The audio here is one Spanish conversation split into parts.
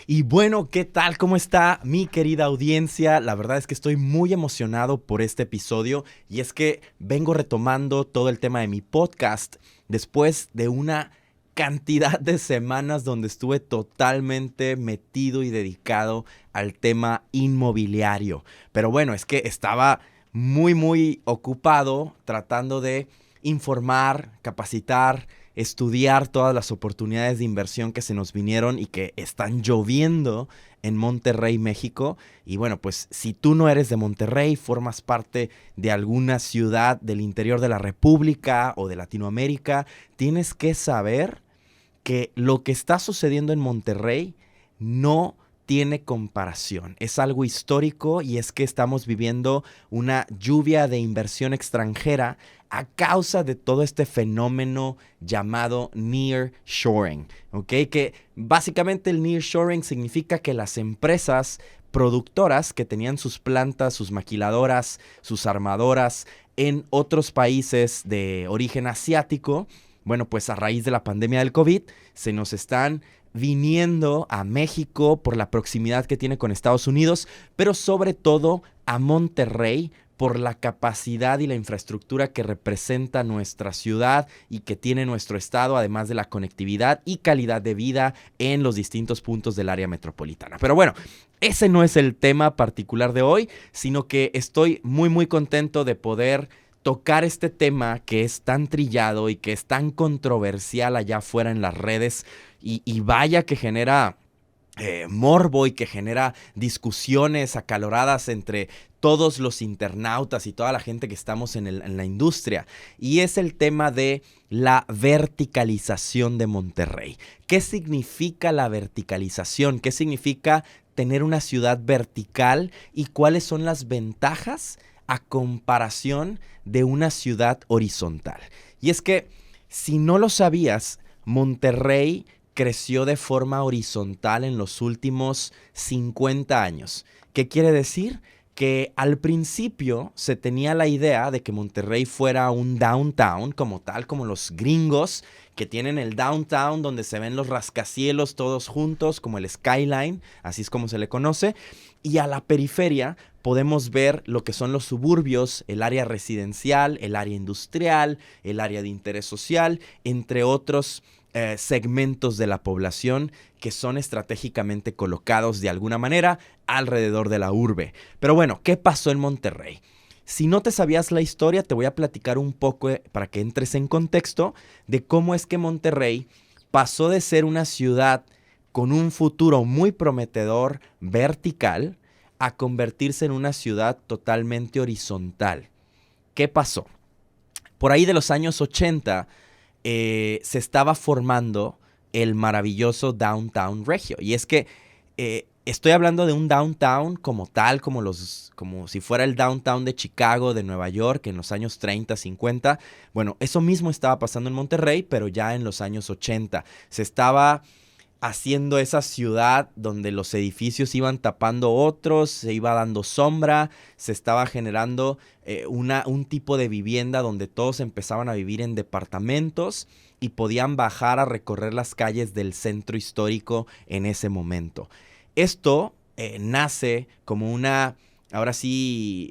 Y bueno, ¿qué tal? ¿Cómo está mi querida audiencia? La verdad es que estoy muy emocionado por este episodio y es que vengo retomando todo el tema de mi podcast después de una cantidad de semanas donde estuve totalmente metido y dedicado al tema inmobiliario. Pero bueno, es que estaba muy ocupado tratando de informar, capacitar, estudiar todas las oportunidades de inversión que se nos vinieron y que están lloviendo en Monterrey, México. Y bueno, pues si tú no eres de Monterrey, formas parte de alguna ciudad del interior de la República o de Latinoamérica, tienes que saber que lo que está sucediendo en Monterrey no tiene comparación. Es algo histórico y es que estamos viviendo una lluvia de inversión extranjera a causa de todo este fenómeno llamado nearshoring, ¿ok? Que básicamente el nearshoring significa que las empresas productoras que tenían sus plantas, sus maquiladoras, sus armadoras en otros países de origen asiático, bueno, pues a raíz de la pandemia del COVID, se nos están viniendo a México por la proximidad que tiene con Estados Unidos, pero sobre todo a Monterrey por la capacidad y la infraestructura que representa nuestra ciudad y que tiene nuestro estado, además de la conectividad y calidad de vida en los distintos puntos del área metropolitana. Pero bueno, ese no es el tema particular de hoy, sino que estoy muy contento de poder tocar este tema que es tan trillado y que es tan controversial allá afuera en las redes y vaya que genera morbo y que genera discusiones acaloradas entre todos los internautas y toda la gente que estamos en la industria. Y es el tema de la verticalización de Monterrey. ¿Qué significa la verticalización? ¿Qué significa tener una ciudad vertical? ¿Y cuáles son las ventajas a comparación de una ciudad horizontal? Y es que, si no lo sabías, Monterrey creció de forma horizontal en los últimos 50 años. ¿Qué quiere decir? Que al principio se tenía la idea de que Monterrey fuera un downtown como tal, como los gringos que tienen el downtown donde se ven los rascacielos todos juntos, como el skyline, así es como se le conoce, y a la periferia podemos ver lo que son los suburbios, el área residencial, el área industrial, el área de interés social, entre otros segmentos de la población que son estratégicamente colocados de alguna manera alrededor de la urbe. Pero bueno, ¿qué pasó en Monterrey? Si no te sabías la historia, te voy a platicar un poco para que entres en contexto de cómo es que Monterrey pasó de ser una ciudad con un futuro muy prometedor vertical a convertirse en una ciudad totalmente horizontal. ¿Qué pasó? Por ahí de los años 80 se estaba formando el maravilloso Downtown Regio. Y es que estoy hablando de un downtown como tal, como si fuera el downtown de Chicago, de Nueva York, en los años 30, 50. Bueno, eso mismo estaba pasando en Monterrey, pero ya en los años 80. Se estaba haciendo esa ciudad donde los edificios iban tapando otros, se iba dando sombra, se estaba generando un tipo de vivienda donde todos empezaban a vivir en departamentos y podían bajar a recorrer las calles del centro histórico en ese momento. Esto nace como una, ahora sí,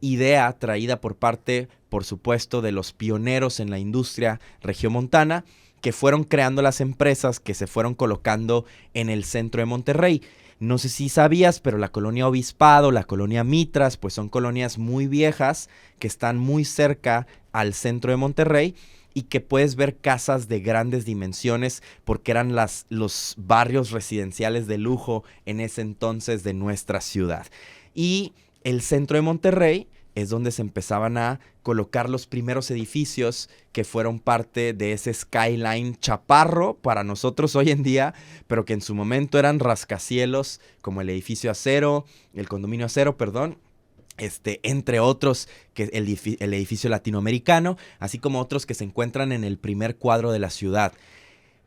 idea traída por parte, por supuesto, de los pioneros en la industria regiomontana, que fueron creando las empresas que se fueron colocando en el centro de Monterrey. No sé si sabías, pero la colonia Obispado, la colonia Mitras, pues son colonias muy viejas que están muy cerca al centro de Monterrey y que puedes ver casas de grandes dimensiones porque eran los barrios residenciales de lujo en ese entonces de nuestra ciudad. Y el centro de Monterrey es donde se empezaban a colocar los primeros edificios que fueron parte de ese skyline chaparro para nosotros hoy en día, pero que en su momento eran rascacielos como el edificio Acero, el condominio Acero, perdón, entre otros, que el edificio latinoamericano, así como otros que se encuentran en el primer cuadro de la ciudad.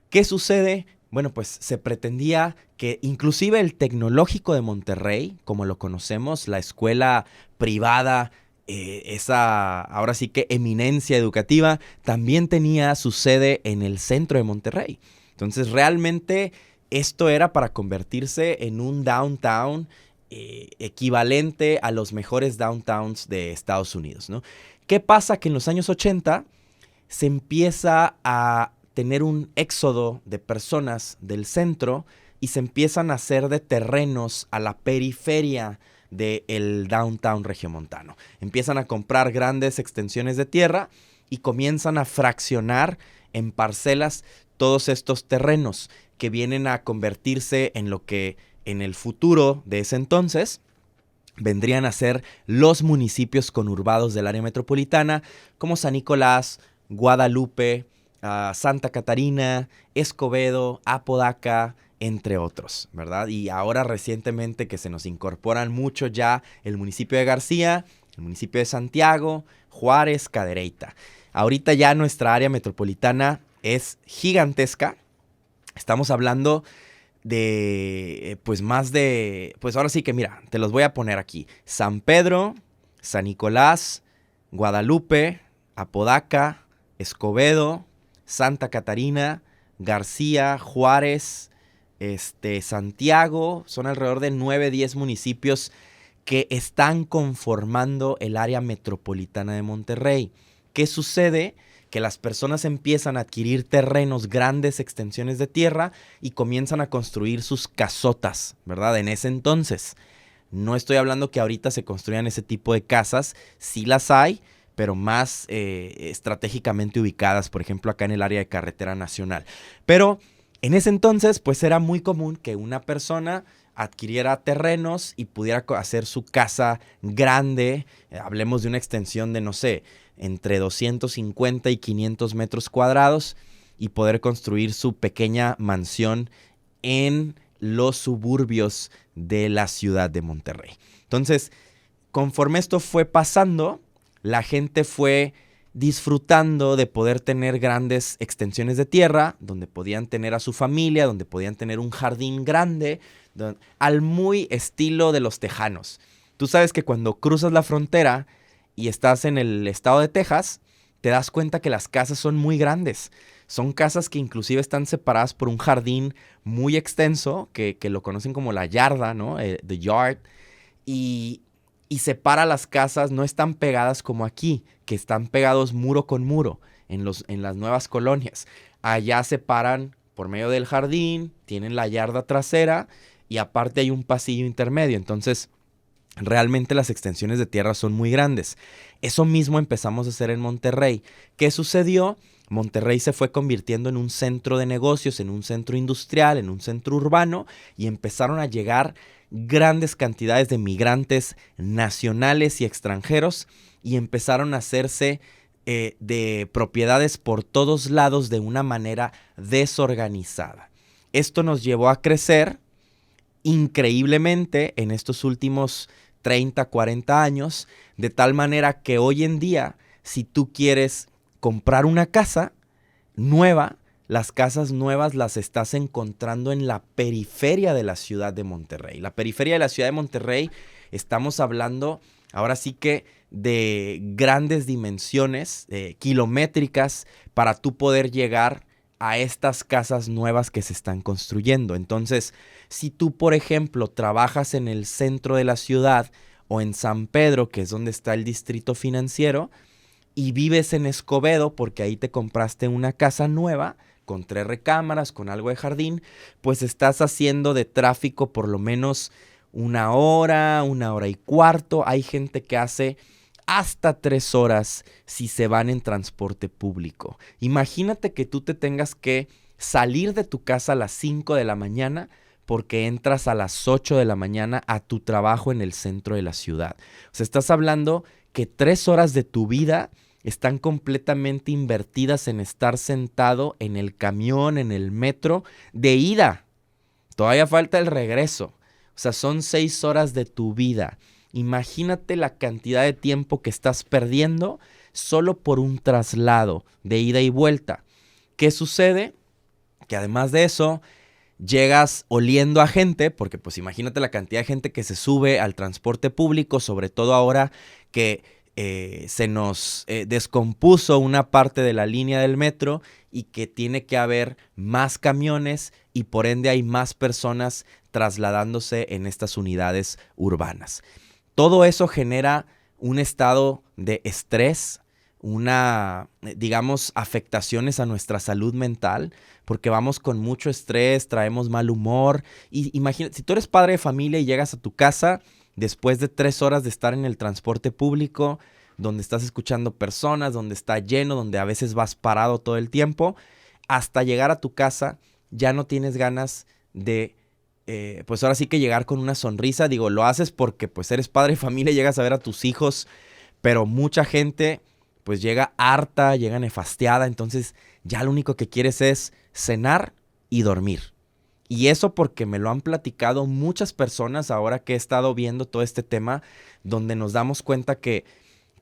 ¿Qué sucede? Bueno, pues se pretendía que inclusive el Tecnológico de Monterrey, como lo conocemos, la escuela privada, esa ahora sí que eminencia educativa, también tenía su sede en el centro de Monterrey. Entonces realmente Esto era para convertirse en un downtown equivalente a los mejores downtowns de Estados Unidos, ¿no? ¿Qué pasa? Que en los años 80 se empieza a tener un éxodo de personas del centro y se empiezan a hacer de terrenos a la periferia del downtown regiomontano. Empiezan a comprar grandes extensiones de tierra y comienzan a fraccionar en parcelas todos estos terrenos que vienen a convertirse en lo que en el futuro de ese entonces vendrían a ser los municipios conurbados del área metropolitana, como San Nicolás, Guadalupe, Santa Catarina, Escobedo, Apodaca, entre otros, ¿verdad? Y ahora recientemente que se nos incorporan mucho ya el municipio de García, el municipio de Santiago, Juárez, Cadereyta. Ahorita ya nuestra área metropolitana es gigantesca. Estamos hablando de, pues más de, pues ahora sí que mira, te los voy a poner aquí. San Pedro, San Nicolás, Guadalupe, Apodaca, Escobedo, Santa Catarina, García, Juárez, Santiago. Son alrededor de 9-10 municipios que están conformando el área metropolitana de Monterrey. ¿Qué sucede? Que las personas empiezan a adquirir terrenos, grandes extensiones de tierra y comienzan a construir sus casotas, ¿verdad? En ese entonces. No estoy hablando que ahorita se construyan ese tipo de casas, sí las hay, pero más estratégicamente ubicadas, por ejemplo, acá en el área de carretera nacional. Pero en ese entonces, pues era muy común que una persona adquiriera terrenos y pudiera hacer su casa grande. Hablemos de una extensión de, no sé, entre 250 y 500 metros cuadrados y poder construir su pequeña mansión en los suburbios de la ciudad de Monterrey. Entonces, conforme esto fue pasando, la gente fue disfrutando de poder tener grandes extensiones de tierra, donde podían tener a su familia, donde podían tener un jardín grande, al muy estilo de los tejanos. Tú sabes que cuando cruzas la frontera y estás en el estado de Texas, te das cuenta que las casas son muy grandes. Son casas que inclusive están separadas por un jardín muy extenso, que lo conocen como la yarda, ¿no? The yard. Y separa las casas, no están pegadas como aquí, que están pegados muro con muro en las nuevas colonias. Allá separan por medio del jardín, tienen la yarda trasera y aparte hay un pasillo intermedio. Entonces, realmente las extensiones de tierra son muy grandes. Eso mismo empezamos a hacer en Monterrey. ¿Qué sucedió? Monterrey se fue convirtiendo en un centro de negocios, en un centro industrial, en un centro urbano y empezaron a llegar grandes cantidades de migrantes nacionales y extranjeros y empezaron a hacerse de propiedades por todos lados de una manera desorganizada. Esto nos llevó a crecer increíblemente en estos últimos 30, 40 años, de tal manera que hoy en día, si tú quieres comprar una casa nueva, las casas nuevas las estás encontrando en la periferia de la ciudad de Monterrey. La periferia de la ciudad de Monterrey, estamos hablando ahora sí que de grandes dimensiones kilométricas para tú poder llegar a estas casas nuevas que se están construyendo. Entonces, si tú, por ejemplo, trabajas en el centro de la ciudad o en San Pedro, que es donde está el distrito financiero, y vives en Escobedo porque ahí te compraste una casa nueva con 3 recámaras, con algo de jardín, pues estás haciendo de tráfico por lo menos 1 hora, 1 hora y cuarto. Hay gente que hace hasta 3 horas si se van en transporte público. Imagínate que tú te tengas que salir de tu casa a las 5 de la mañana porque entras a las 8 de la mañana a tu trabajo en el centro de la ciudad. O sea, estás hablando que 3 horas de tu vida están completamente invertidas en estar sentado en el camión, en el metro, de ida. Todavía falta el regreso. O sea, son 6 horas de tu vida. Imagínate la cantidad de tiempo que estás perdiendo solo por un traslado de ida y vuelta. ¿Qué sucede? Que además de eso, llegas oliendo a gente, porque pues imagínate la cantidad de gente que se sube al transporte público, sobre todo ahora que se nos descompuso una parte de la línea del metro y que tiene que haber más camiones y por ende hay más personas trasladándose en estas unidades urbanas. Todo eso genera un estado de estrés, digamos, afectaciones a nuestra salud mental, porque vamos con mucho estrés, traemos mal humor. Y imagínate, si tú eres padre de familia y llegas a tu casa después de 3 horas de estar en el transporte público, donde estás escuchando personas, donde está lleno, donde a veces vas parado todo el tiempo, hasta llegar a tu casa ya no tienes ganas de, pues ahora sí que llegar con una sonrisa. Digo, lo haces porque pues eres padre de familia y llegas a ver a tus hijos, pero mucha gente pues llega harta, llega nefastiada, entonces ya lo único que quieres es cenar y dormir. Y eso porque me lo han platicado muchas personas ahora que he estado viendo todo este tema, donde nos damos cuenta que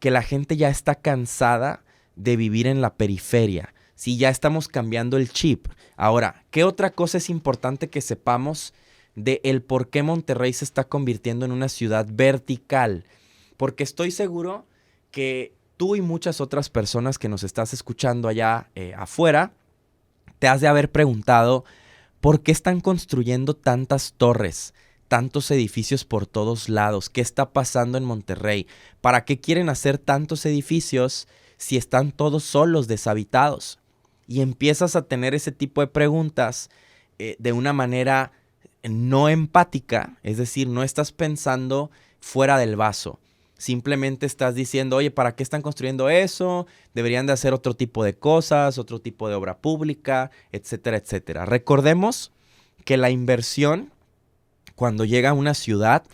la gente ya está cansada de vivir en la periferia. Sí, ya estamos cambiando el chip. Ahora, ¿qué otra cosa es importante que sepamos de el por qué Monterrey se está convirtiendo en una ciudad vertical? Porque estoy seguro que tú y muchas otras personas que nos estás escuchando allá afuera, te has de haber preguntado ¿por qué están construyendo tantas torres, tantos edificios por todos lados? ¿Qué está pasando en Monterrey? ¿Para qué quieren hacer tantos edificios si están todos solos, deshabitados? Y empiezas a tener ese tipo de preguntas de una manera no empática, es decir, no estás pensando fuera del vaso. Simplemente estás diciendo, oye, ¿para qué están construyendo eso? Deberían de hacer otro tipo de cosas, otro tipo de obra pública, etcétera, etcétera. Recordemos que la inversión, cuando llega a una ciudad,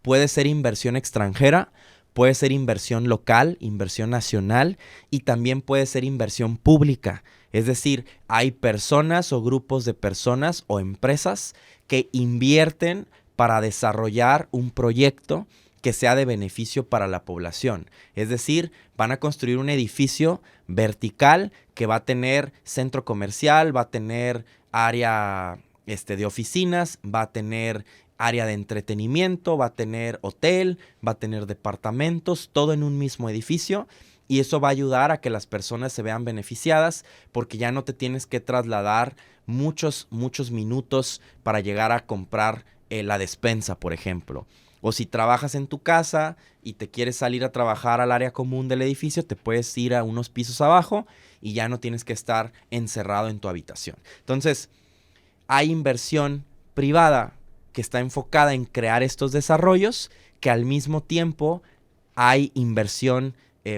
puede ser inversión extranjera, puede ser inversión local, inversión nacional y también puede ser inversión pública. Es decir, hay personas o grupos de personas o empresas que invierten para desarrollar un proyecto que sea de beneficio para la población. Es decir, van a construir un edificio vertical que va a tener centro comercial, va a tener área de oficinas, va a tener área de entretenimiento, va a tener hotel, va a tener departamentos, todo en un mismo edificio. Y eso va a ayudar a que las personas se vean beneficiadas porque ya no te tienes que trasladar muchos minutos para llegar a comprar la despensa, por ejemplo. O si trabajas en tu casa y te quieres salir a trabajar al área común del edificio, te puedes ir a unos pisos abajo y ya no tienes que estar encerrado en tu habitación. Entonces, hay inversión privada que está enfocada en crear estos desarrollos, que al mismo tiempo hay inversión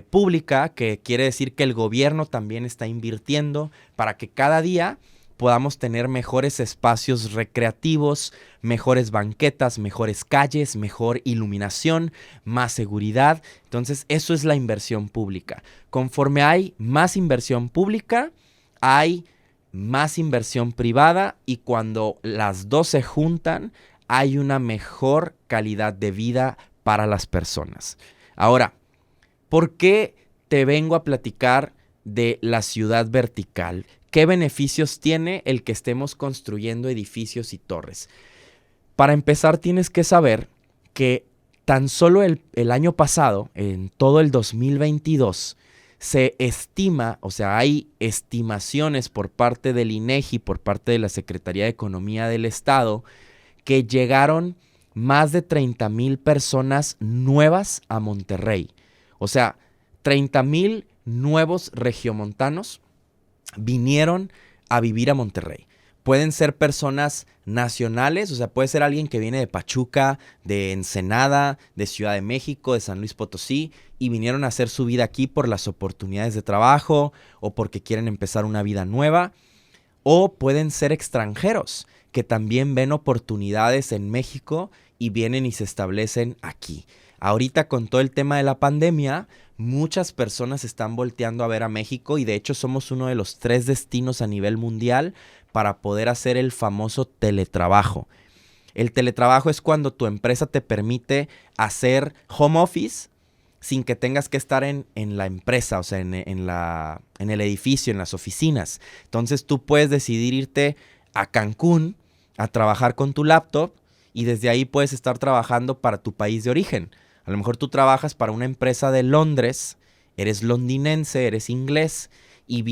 pública, que quiere decir que el gobierno también está invirtiendo para que cada día podamos tener mejores espacios recreativos, mejores banquetas, mejores calles, mejor iluminación, más seguridad. Entonces, eso es la inversión pública. Conforme hay más inversión pública, hay más inversión privada y cuando las dos se juntan, hay una mejor calidad de vida para las personas. Ahora, ¿por qué te vengo a platicar de la ciudad vertical? ¿Qué beneficios tiene el que estemos construyendo edificios y torres? Para empezar, tienes que saber que tan solo el año pasado, en todo el 2022, se estima, o sea, hay estimaciones por parte del INEGI, por parte de la Secretaría de Economía del Estado, que llegaron más de 30,000 personas nuevas a Monterrey. O sea, 30,000 nuevos regiomontanos vinieron a vivir a Monterrey. Pueden ser personas nacionales, o sea, puede ser alguien que viene de Pachuca, de Ensenada, de Ciudad de México, de San Luis Potosí, y vinieron a hacer su vida aquí por las oportunidades de trabajo o porque quieren empezar una vida nueva. O pueden ser extranjeros que también ven oportunidades en México y vienen y se establecen aquí. Ahorita con todo el tema de la pandemia, muchas personas están volteando a ver a México y de hecho somos uno de los 3 destinos a nivel mundial para poder hacer el famoso teletrabajo. El teletrabajo es cuando tu empresa te permite hacer home office sin que tengas que estar en la empresa, o sea, en el edificio, en las oficinas. Entonces tú puedes decidir irte a Cancún a trabajar con tu laptop y desde ahí puedes estar trabajando para tu país de origen. A lo mejor tú trabajas para una empresa de Londres, eres londinense, eres inglés y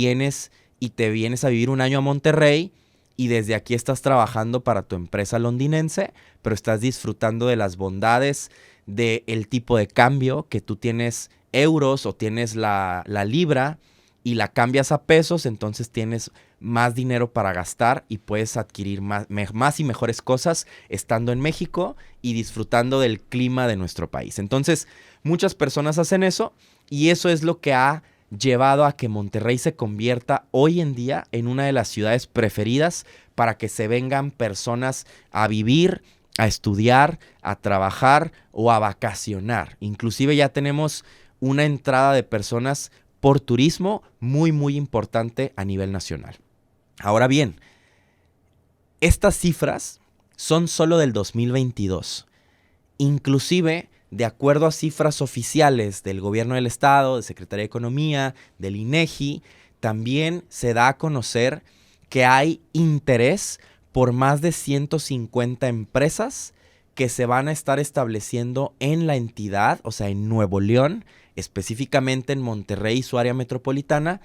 te vienes a vivir un año a Monterrey y desde aquí estás trabajando para tu empresa londinense, pero estás disfrutando de las bondades del tipo de cambio que tú tienes euros o tienes la libra y la cambias a pesos, entonces tienes más dinero para gastar y puedes adquirir más y mejores cosas estando en México y disfrutando del clima de nuestro país. Entonces, muchas personas hacen eso y eso es lo que ha llevado a que Monterrey se convierta hoy en día en una de las ciudades preferidas para que se vengan personas a vivir, a estudiar, a trabajar o a vacacionar. Inclusive ya tenemos una entrada de personas por turismo muy, muy importante a nivel nacional. Ahora bien, estas cifras son solo del 2022. Inclusive, de acuerdo a cifras oficiales del Gobierno del Estado, de Secretaría de Economía, del INEGI, también se da a conocer que hay interés por más de 150 empresas que se van a estar estableciendo en la entidad, o sea, en Nuevo León, específicamente en Monterrey y su área metropolitana,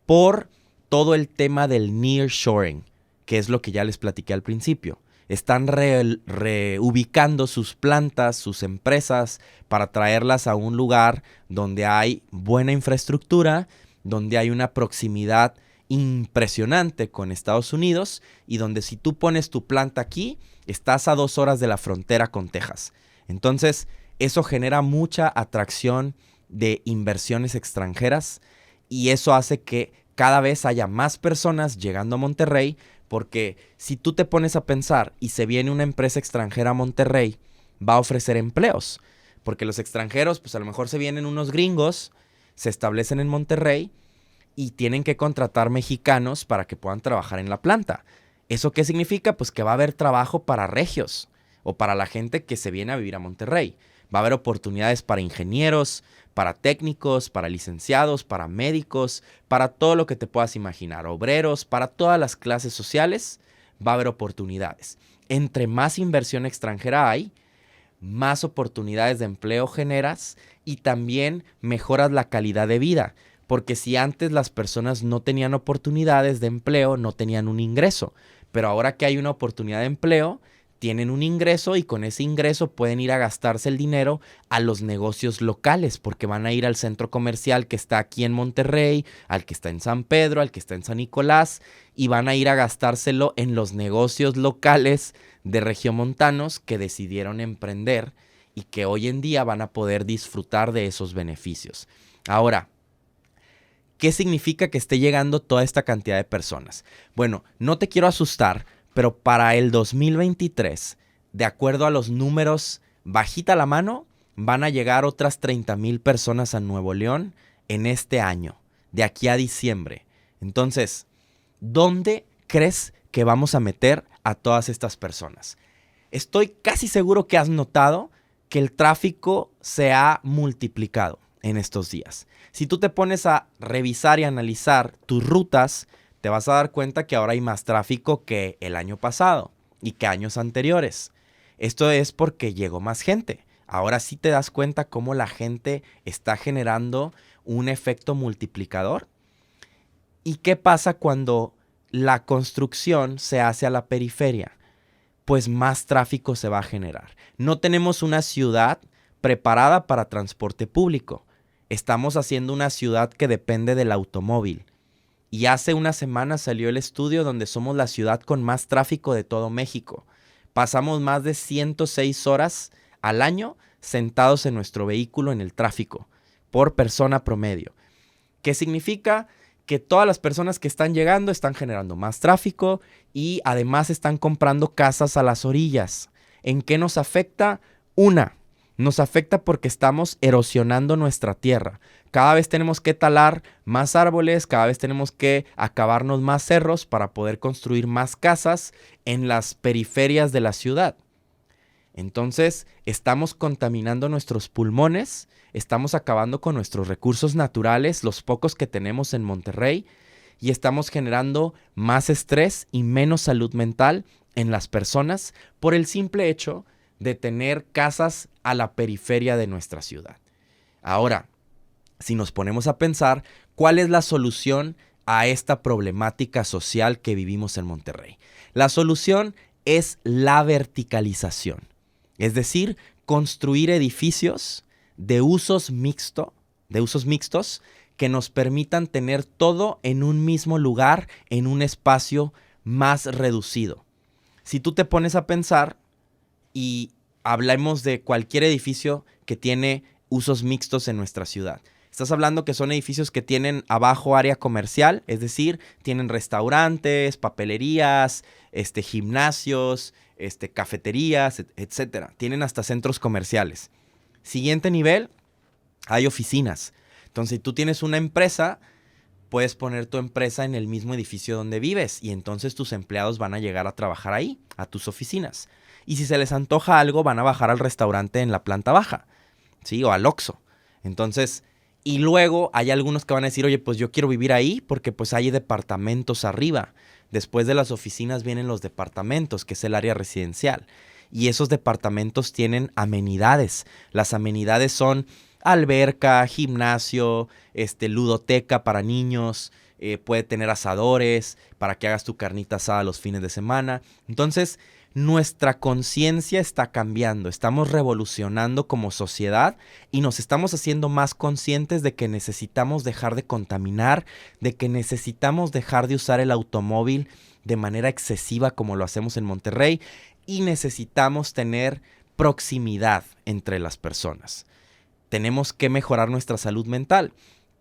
por todo el tema del nearshoring, que es lo que ya les platiqué al principio. Están reubicando sus plantas, sus empresas, para traerlas a un lugar donde hay buena infraestructura, donde hay una proximidad impresionante con Estados Unidos y donde si tú pones tu planta aquí, estás a 2 horas de la frontera con Texas. Entonces, eso genera mucha atracción de inversiones extranjeras y eso hace que cada vez haya más personas llegando a Monterrey, porque si tú te pones a pensar y se viene una empresa extranjera a Monterrey, va a ofrecer empleos, porque los extranjeros, pues a lo mejor se vienen unos gringos, se establecen en Monterrey y tienen que contratar mexicanos para que puedan trabajar en la planta. ¿Eso qué significa? Pues que va a haber trabajo para regios o para la gente que se viene a vivir a Monterrey. Va a haber oportunidades para ingenieros, para técnicos, para licenciados, para médicos, para todo lo que te puedas imaginar, obreros, para todas las clases sociales, va a haber oportunidades. Entre más inversión extranjera hay, más oportunidades de empleo generas y también mejoras la calidad de vida. Porque si antes las personas no tenían oportunidades de empleo, no tenían un ingreso. Pero ahora que hay una oportunidad de empleo, tienen un ingreso y con ese ingreso pueden ir a gastarse el dinero a los negocios locales, porque van a ir al centro comercial que está aquí en Monterrey, al que está en San Pedro, al que está en San Nicolás, y van a ir a gastárselo en los negocios locales de regiomontanos que decidieron emprender y que hoy en día van a poder disfrutar de esos beneficios. Ahora, ¿qué significa que esté llegando toda esta cantidad de personas? Bueno, no te quiero asustar, pero para el 2023, de acuerdo a los números bajita la mano, van a llegar otras 30,000 personas a Nuevo León en este año, de aquí a diciembre. Entonces, ¿dónde crees que vamos a meter a todas estas personas? Estoy casi seguro que has notado que el tráfico se ha multiplicado en estos días. Si tú te pones a revisar y analizar tus rutas, te vas a dar cuenta que ahora hay más tráfico que el año pasado y que años anteriores. Esto es porque llegó más gente. Ahora sí te das cuenta cómo la gente está generando un efecto multiplicador. ¿Y qué pasa cuando la construcción se hace a la periferia? Pues más tráfico se va a generar. No tenemos una ciudad preparada para transporte público. Estamos haciendo una ciudad que depende del automóvil. Y hace una semana salió el estudio donde somos la ciudad con más tráfico de todo México. Pasamos más de 106 horas al año sentados en nuestro vehículo en el tráfico, por persona promedio. ¿Qué significa? Que todas las personas que están llegando están generando más tráfico y además están comprando casas a las orillas. ¿En qué nos afecta? Nos afecta porque estamos erosionando nuestra tierra. Cada vez tenemos que talar más árboles, cada vez tenemos que acabarnos más cerros para poder construir más casas en las periferias de la ciudad. Entonces, estamos contaminando nuestros pulmones, estamos acabando con nuestros recursos naturales, los pocos que tenemos en Monterrey, y estamos generando más estrés y menos salud mental en las personas por el simple hecho de tener casas a la periferia de nuestra ciudad. Ahora, si nos ponemos a pensar, ¿cuál es la solución a esta problemática social que vivimos en Monterrey? La solución es la verticalización, es decir, construir edificios de usos mixtos que nos permitan tener todo en un mismo lugar, en un espacio más reducido. Si tú te pones a pensar y hablamos de cualquier edificio que tiene usos mixtos en nuestra ciudad, estás hablando que son edificios que tienen abajo área comercial, es decir, tienen restaurantes, papelerías, gimnasios, cafeterías, etcétera. Tienen hasta centros comerciales. Siguiente nivel, hay oficinas. Entonces, si tú tienes una empresa, puedes poner tu empresa en el mismo edificio donde vives y entonces tus empleados van a llegar a trabajar ahí, a tus oficinas. Y si se les antoja algo, van a bajar al restaurante en la planta baja, ¿sí? O al Oxxo. Entonces, y luego hay algunos que van a decir, oye, pues yo quiero vivir ahí porque pues hay departamentos arriba. Después de las oficinas vienen los departamentos, que es el área residencial. Y esos departamentos tienen amenidades. Las amenidades son alberca, gimnasio, ludoteca para niños, puede tener asadores para que hagas tu carnita asada los fines de semana. Entonces, nuestra conciencia está cambiando, estamos revolucionando como sociedad y nos estamos haciendo más conscientes de que necesitamos dejar de contaminar, de que necesitamos dejar de usar el automóvil de manera excesiva como lo hacemos en Monterrey y necesitamos tener proximidad entre las personas. Tenemos que mejorar nuestra salud mental.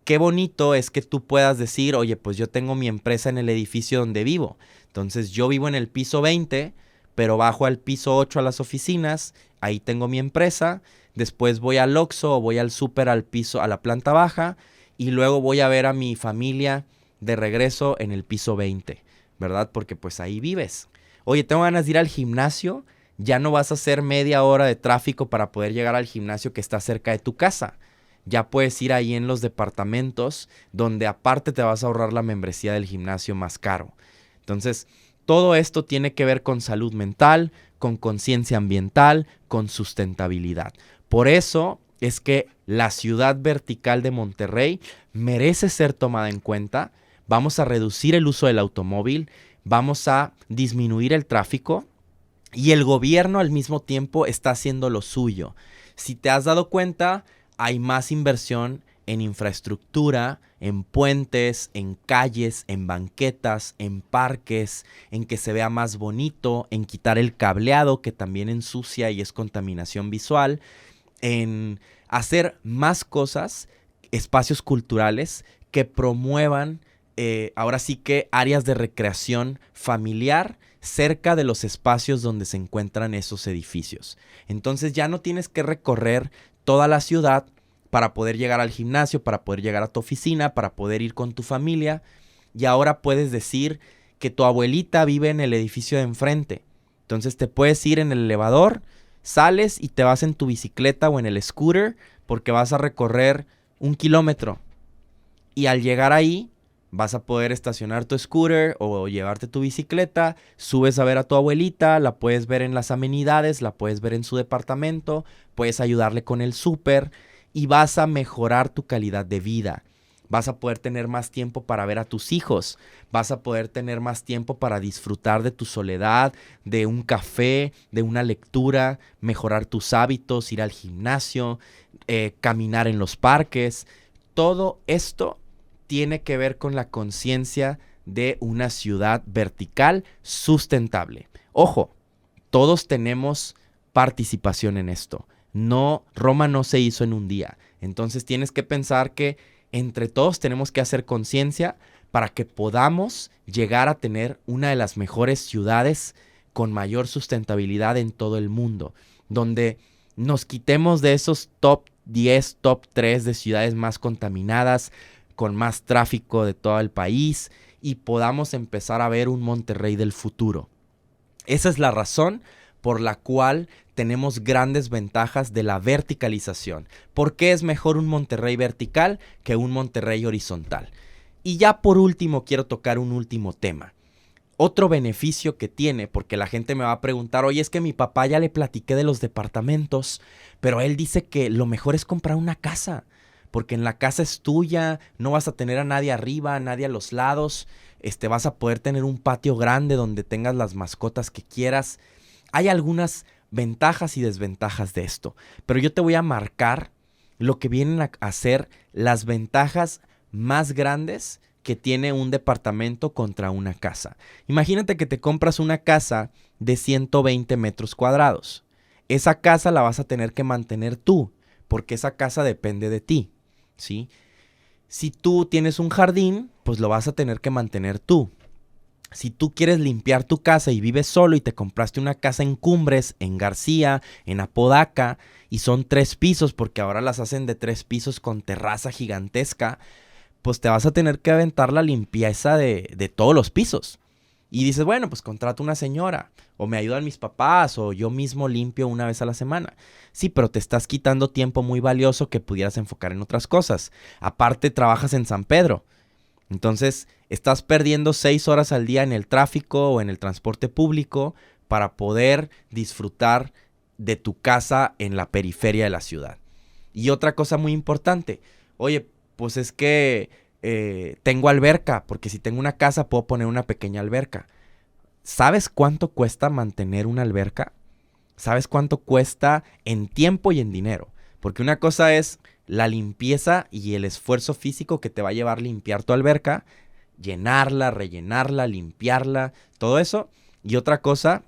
Qué bonito es que tú puedas decir, oye, pues yo tengo mi empresa en el edificio donde vivo. Entonces yo vivo en el piso 20, pero bajo al piso 8 a las oficinas, ahí tengo mi empresa, después voy al Oxxo o voy al súper al piso, a la planta baja, y luego voy a ver a mi familia de regreso en el piso 20, ¿verdad? Porque pues ahí vives. Oye, tengo ganas de ir al gimnasio, ya no vas a hacer media hora de tráfico para poder llegar al gimnasio que está cerca de tu casa. Ya puedes ir ahí en los departamentos donde aparte te vas a ahorrar la membresía del gimnasio más caro. Entonces, todo esto tiene que ver con salud mental, con conciencia ambiental, con sustentabilidad. Por eso es que la ciudad vertical de Monterrey merece ser tomada en cuenta. Vamos a reducir el uso del automóvil, vamos a disminuir el tráfico y el gobierno al mismo tiempo está haciendo lo suyo. Si te has dado cuenta, hay más inversión en infraestructura, en puentes, en calles, en banquetas, en parques, en que se vea más bonito, en quitar el cableado que también ensucia y es contaminación visual, en hacer más cosas, espacios culturales que promuevan ahora sí que áreas de recreación familiar cerca de los espacios donde se encuentran esos edificios. Entonces ya no tienes que recorrer toda la ciudad para poder llegar al gimnasio, para poder llegar a tu oficina, para poder ir con tu familia. Y ahora puedes decir que tu abuelita vive en el edificio de enfrente. Entonces te puedes ir en el elevador, sales y te vas en tu bicicleta o en el scooter porque vas a recorrer 1 kilómetro. Y al llegar ahí vas a poder estacionar tu scooter o llevarte tu bicicleta, subes a ver a tu abuelita, la puedes ver en las amenidades, la puedes ver en su departamento, puedes ayudarle con el súper y vas a mejorar tu calidad de vida. Vas a poder tener más tiempo para ver a tus hijos, vas a poder tener más tiempo para disfrutar de tu soledad, de un café, de una lectura, mejorar tus hábitos, ir al gimnasio, caminar en los parques. Todo esto tiene que ver con la conciencia de una ciudad vertical sustentable. Ojo, todos tenemos participación en esto. Roma no se hizo en un día. Entonces tienes que pensar que entre todos tenemos que hacer conciencia para que podamos llegar a tener una de las mejores ciudades con mayor sustentabilidad en todo el mundo, donde nos quitemos de esos top 10, top 3 de ciudades más contaminadas, con más tráfico de todo el país y podamos empezar a ver un Monterrey del futuro. Esa es la razón por la cual tenemos grandes ventajas de la verticalización. ¿Por qué es mejor un Monterrey vertical que un Monterrey horizontal? Y ya por último quiero tocar un último tema. Otro beneficio que tiene, porque la gente me va a preguntar, oye, es que mi papá ya le platiqué de los departamentos, pero él dice que lo mejor es comprar una casa, porque en la casa es tuya, no vas a tener a nadie arriba, a nadie a los lados, vas a poder tener un patio grande donde tengas las mascotas que quieras. Hay algunas ventajas y desventajas de esto, pero yo te voy a marcar lo que vienen a ser las ventajas más grandes que tiene un departamento contra una casa. Imagínate que te compras una casa de 120 metros cuadrados. Esa casa la vas a tener que mantener tú, porque esa casa depende de ti, ¿sí? Si tú tienes un jardín, pues lo vas a tener que mantener tú. Si tú quieres limpiar tu casa y vives solo y te compraste una casa en Cumbres, en García, en Apodaca, y son 3 pisos, porque ahora las hacen de 3 pisos con terraza gigantesca, pues te vas a tener que aventar la limpieza de todos los pisos. Y dices, bueno, pues contrato una señora, o me ayudan mis papás, o yo mismo limpio una vez a la semana. Sí, pero te estás quitando tiempo muy valioso que pudieras enfocar en otras cosas. Aparte, trabajas en San Pedro. Entonces, estás perdiendo 6 horas al día en el tráfico o en el transporte público para poder disfrutar de tu casa en la periferia de la ciudad. Y otra cosa muy importante, oye, pues es que tengo alberca, porque si tengo una casa puedo poner una pequeña alberca. ¿Sabes cuánto cuesta mantener una alberca? ¿Sabes cuánto cuesta en tiempo y en dinero? Porque una cosa es la limpieza y el esfuerzo físico que te va a llevar limpiar tu alberca, llenarla, rellenarla, limpiarla, todo eso. Y otra cosa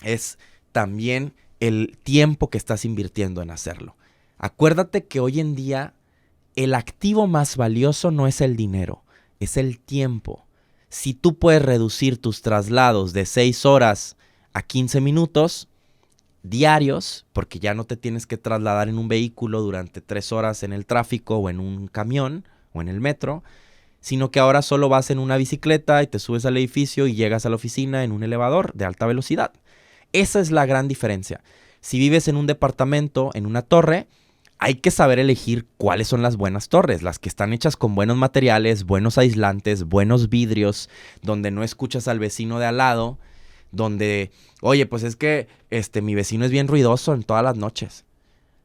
es también el tiempo que estás invirtiendo en hacerlo. Acuérdate que hoy en día el activo más valioso no es el dinero, es el tiempo. Si tú puedes reducir tus traslados de 6 horas a 15 minutos diarios, porque ya no te tienes que trasladar en un vehículo durante 3 horas en el tráfico o en un camión o en el metro, sino que ahora solo vas en una bicicleta y te subes al edificio y llegas a la oficina en un elevador de alta velocidad. Esa es la gran diferencia. Si vives en un departamento, en una torre, hay que saber elegir cuáles son las buenas torres, las que están hechas con buenos materiales, buenos aislantes, buenos vidrios, donde no escuchas al vecino de al lado, donde, oye, pues es que mi vecino es bien ruidoso en todas las noches.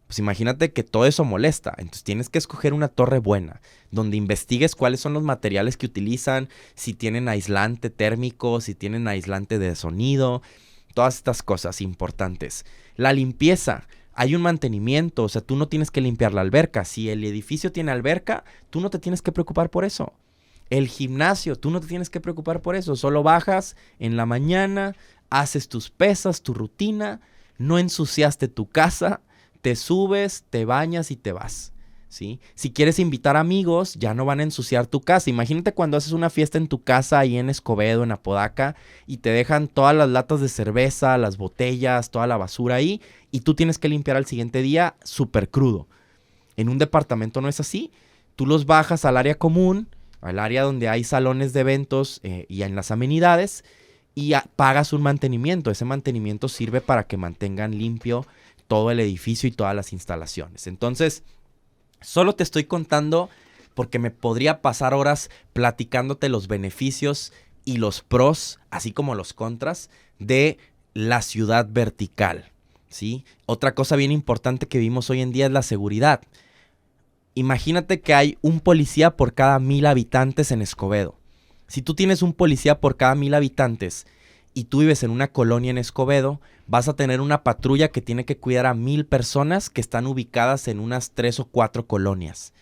Pues imagínate que todo eso molesta, entonces tienes que escoger una torre buena, donde investigues cuáles son los materiales que utilizan, si tienen aislante térmico, si tienen aislante de sonido, todas estas cosas importantes. La limpieza. Hay un mantenimiento, o sea, tú no tienes que limpiar la alberca. Si el edificio tiene alberca, tú no te tienes que preocupar por eso. El gimnasio, tú no te tienes que preocupar por eso. Solo bajas en la mañana, haces tus pesas, tu rutina, no ensuciaste tu casa, te subes, te bañas y te vas, ¿sí? Si quieres invitar amigos, ya no van a ensuciar tu casa. Imagínate cuando haces una fiesta en tu casa ahí en Escobedo, en Apodaca, y te dejan todas las latas de cerveza, las botellas, toda la basura ahí, y tú tienes que limpiar al siguiente día súper crudo. En un departamento no es así. Tú los bajas al área común, al área donde hay salones de eventos y en las amenidades, y pagas un mantenimiento. Ese mantenimiento sirve para que mantengan limpio todo el edificio y todas las instalaciones. Entonces, solo te estoy contando porque me podría pasar horas platicándote los beneficios y los pros, así como los contras, de la ciudad vertical, ¿sí? Otra cosa bien importante que vimos hoy en día es la seguridad. Imagínate que hay un policía por cada 1000 habitantes en Escobedo. Si tú tienes un policía por cada 1000 habitantes y tú vives en una colonia en Escobedo, vas a tener una patrulla que tiene que cuidar a 1000 personas que están ubicadas en unas 3 o 4 colonias.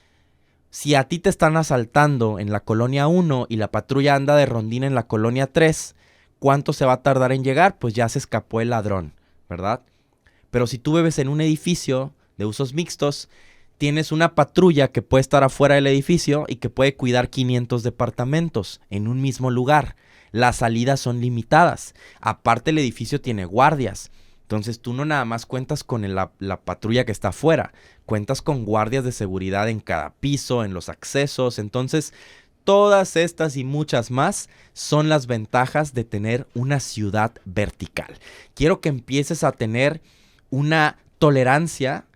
Si a ti te están asaltando en la colonia 1 y la patrulla anda de rondín en la colonia 3, ¿cuánto se va a tardar en llegar? Pues ya se escapó el ladrón, ¿verdad? Pero si tú vives en un edificio de usos mixtos, tienes una patrulla que puede estar afuera del edificio y que puede cuidar 500 departamentos en un mismo lugar. Las salidas son limitadas. Aparte, el edificio tiene guardias. Entonces tú no nada más cuentas con la patrulla que está afuera. Cuentas con guardias de seguridad en cada piso, en los accesos. Entonces, todas estas y muchas más son las ventajas de tener una ciudad vertical. Quiero que empieces a tener una tolerancia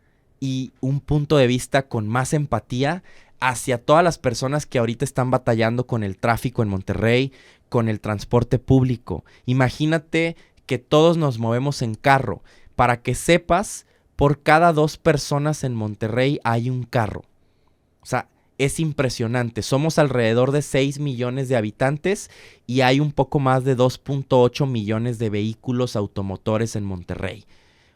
y un punto de vista con más empatía hacia todas las personas que ahorita están batallando con el tráfico en Monterrey, con el transporte público. Imagínate que todos nos movemos en carro. Para que sepas, por cada 2 personas en Monterrey hay un carro. O sea, es impresionante. Somos alrededor de 6 millones de habitantes y hay un poco más de 2.8 millones de vehículos automotores en Monterrey.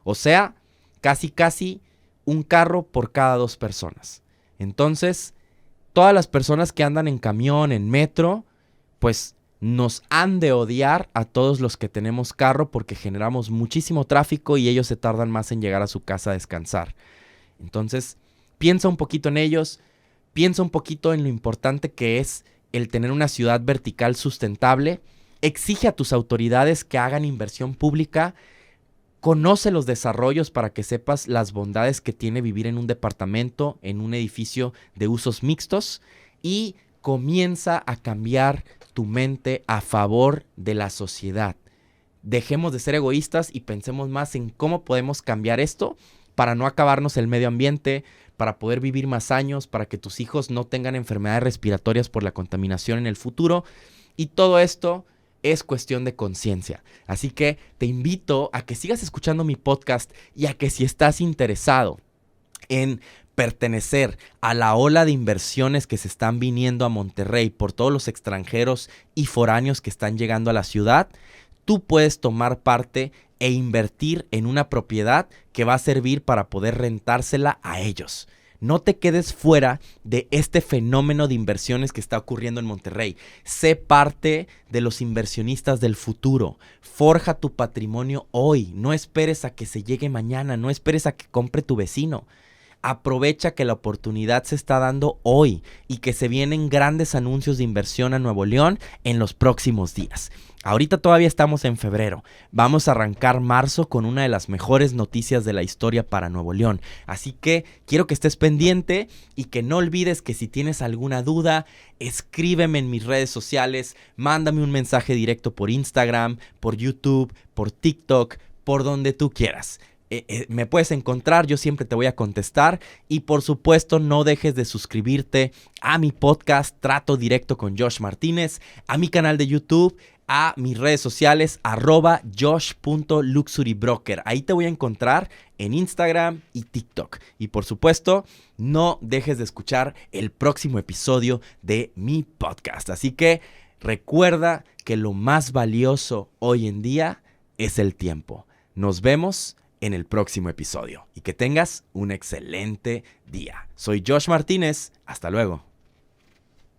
O sea, casi un carro por cada 2 personas. Entonces, todas las personas que andan en camión, en metro, pues nos han de odiar a todos los que tenemos carro porque generamos muchísimo tráfico y ellos se tardan más en llegar a su casa a descansar. Entonces, piensa un poquito en ellos, piensa un poquito en lo importante que es el tener una ciudad vertical sustentable, exige a tus autoridades que hagan inversión pública, conoce los desarrollos para que sepas las bondades que tiene vivir en un departamento, en un edificio de usos mixtos y comienza a cambiar tu mente a favor de la sociedad. Dejemos de ser egoístas y pensemos más en cómo podemos cambiar esto para no acabarnos el medio ambiente, para poder vivir más años, para que tus hijos no tengan enfermedades respiratorias por la contaminación en el futuro. Y todo esto es cuestión de conciencia. Así que te invito a que sigas escuchando mi podcast y a que si estás interesado en pertenecer a la ola de inversiones que se están viniendo a Monterrey por todos los extranjeros y foráneos que están llegando a la ciudad, tú puedes tomar parte e invertir en una propiedad que va a servir para poder rentársela a ellos. No te quedes fuera de este fenómeno de inversiones que está ocurriendo en Monterrey. Sé parte de los inversionistas del futuro. Forja tu patrimonio hoy. No esperes a que se llegue mañana. No esperes a que compre tu vecino. Aprovecha que la oportunidad se está dando hoy y que se vienen grandes anuncios de inversión a Nuevo León en los próximos días. Ahorita todavía estamos en febrero. Vamos a arrancar marzo con una de las mejores noticias de la historia para Nuevo León. Así que quiero que estés pendiente y que no olvides que si tienes alguna duda, escríbeme en mis redes sociales, mándame un mensaje directo por Instagram, por YouTube, por TikTok, por donde tú quieras. Me puedes encontrar, yo siempre te voy a contestar y por supuesto no dejes de suscribirte a mi podcast Trato Directo con Josh Martínez, a mi canal de YouTube, a mis redes sociales @josh.luxurybroker. Ahí te voy a encontrar en Instagram y TikTok. Y por supuesto, no dejes de escuchar el próximo episodio de mi podcast. Así que recuerda que lo más valioso hoy en día es el tiempo. Nos vemos en el próximo episodio y que tengas un excelente día. Soy Josh Martínez. Hasta luego.